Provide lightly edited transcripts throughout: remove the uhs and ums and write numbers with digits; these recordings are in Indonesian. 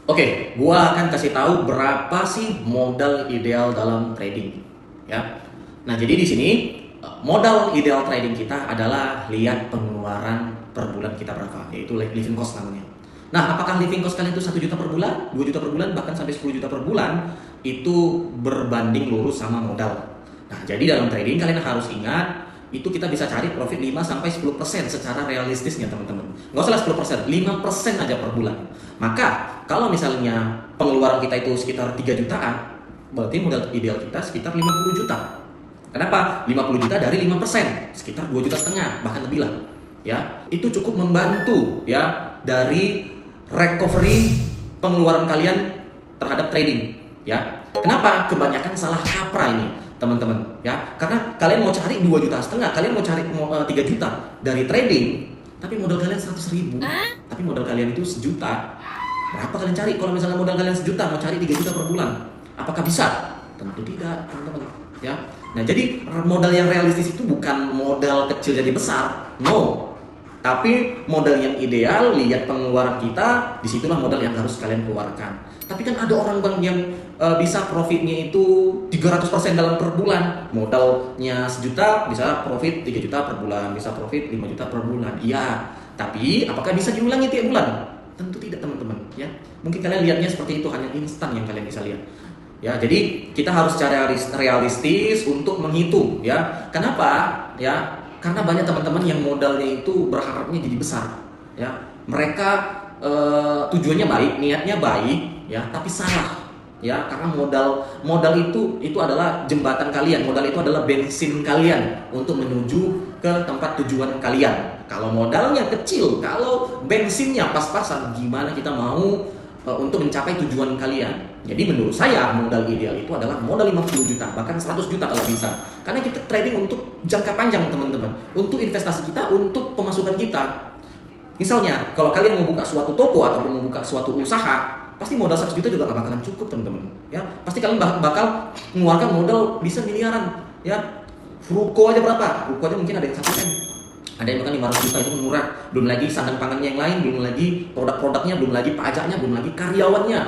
Oke, gua akan kasih tahu berapa sih modal ideal dalam trading, ya. Nah, jadi di sini modal ideal trading kita adalah lihat pengeluaran per bulan kita berapa, yaitu living cost namanya. Nah, apakah living cost kalian itu 1 juta per bulan, 2 juta per bulan, bahkan sampai 10 juta per bulan, itu berbanding lurus sama modal. Nah, jadi dalam trading kalian harus ingat, itu kita bisa cari profit 5-10% secara realistisnya teman-teman. Nggak usah 10%, 5% aja per bulan. Maka kalau misalnya pengeluaran kita itu sekitar 3 jutaan, berarti modal ideal kita sekitar 50 juta. Kenapa? 50 juta dari 5%, sekitar 2 juta setengah, bahkan lebih lah. Ya, itu cukup membantu ya dari recovery pengeluaran kalian terhadap trading, ya. Kenapa? Kebanyakan salah kaprah ini, teman-teman, ya. Karena kalian mau cari 2 juta setengah, kalian mau cari 3 juta dari trading, tapi modal kalian 100 ribu, tapi modal kalian itu sejuta. Berapa kalian cari? Kalau misalnya modal kalian sejuta, mau cari 3 juta per bulan, apakah bisa? Tentu tidak, teman-teman, ya. Nah, jadi modal yang realistis itu bukan modal kecil jadi besar, no. Tapi modal yang ideal, lihat pengeluaran kita, disitulah modal yang harus kalian keluarkan. Tapi kan ada orang bang yang bisa profitnya itu 300% dalam per bulan. Modalnya sejuta, bisa profit 3 juta per bulan, bisa profit 5 juta per bulan. Iya, tapi apakah bisa diulangi tiap bulan? Tentu tidak, teman-teman, ya. Mungkin kalian lihatnya seperti itu, hanya instan yang kalian bisa lihat. Ya, jadi kita harus cara realistis untuk menghitung, ya. Kenapa? Ya, karena banyak teman-teman yang modalnya itu berharapnya jadi besar, ya. Mereka tujuannya baik, niatnya baik, ya, tapi salah, ya. Karena modal itu adalah jembatan kalian, modal itu adalah bensin kalian untuk menuju ke tempat tujuan kalian. Kalau modalnya kecil, kalau bensinnya pas-pasan, gimana kita mau untuk mencapai tujuan kalian? Jadi menurut saya modal ideal itu adalah modal 50 juta, bahkan 100 juta kalau bisa. Karena kita trading untuk jangka panjang, teman-teman. Untuk investasi kita, untuk pemasukan kita. Misalnya, kalau kalian mau buka suatu toko atau mau buka suatu usaha, pasti modal 100 juta juga gak bakalan cukup, teman-teman. Ya, pasti kalian bakal mengeluarkan modal bisa miliaran, ya. Ruko aja berapa? Ruko aja mungkin ada yang 1 M. Ada yang bahkan 500 juta, itu murah. Belum lagi sandang pangannya yang lain, belum lagi produk-produknya, belum lagi pajaknya, belum lagi karyawannya,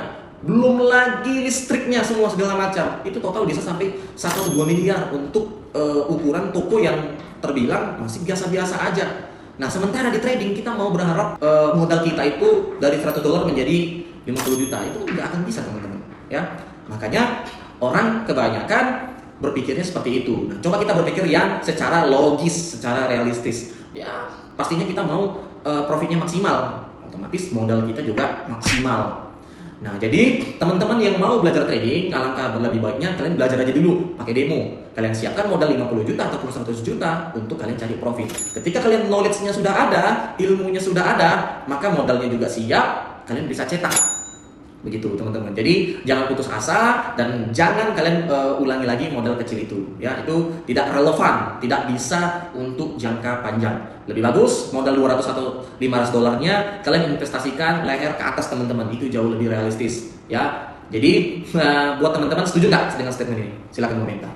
belum lagi listriknya, semua segala macam. Itu total bisa sampai 1-2 miliar untuk ukuran toko yang terbilang masih biasa-biasa aja. Nah, sementara di trading kita mau berharap modal kita itu dari $100 menjadi 50 juta. Itu nggak akan bisa, teman-teman, ya. Makanya orang kebanyakan berpikirnya seperti itu. Nah, coba kita berpikir yang secara logis, secara realistis. Ya, pastinya kita mau profitnya maksimal, otomatis modal kita juga maksimal. Nah, jadi teman-teman yang mau belajar trading, alangkah lebih baiknya kalian belajar aja dulu, pakai demo. Kalian siapkan modal 50 juta ataupun 100 juta untuk kalian cari profit. Ketika kalian knowledge-nya sudah ada, ilmunya sudah ada, maka modalnya juga siap, kalian bisa cetak. Begitu, teman-teman. Jadi jangan putus asa dan jangan kalian ulangi lagi modal kecil itu, ya. Itu tidak relevan, tidak bisa untuk jangka panjang. Lebih bagus modal 200 atau 500 dolarnya kalian investasikan leher ke atas, teman-teman. Itu jauh lebih realistis, ya. Jadi buat teman-teman, setuju nggak dengan statement ini? Silakan komentar.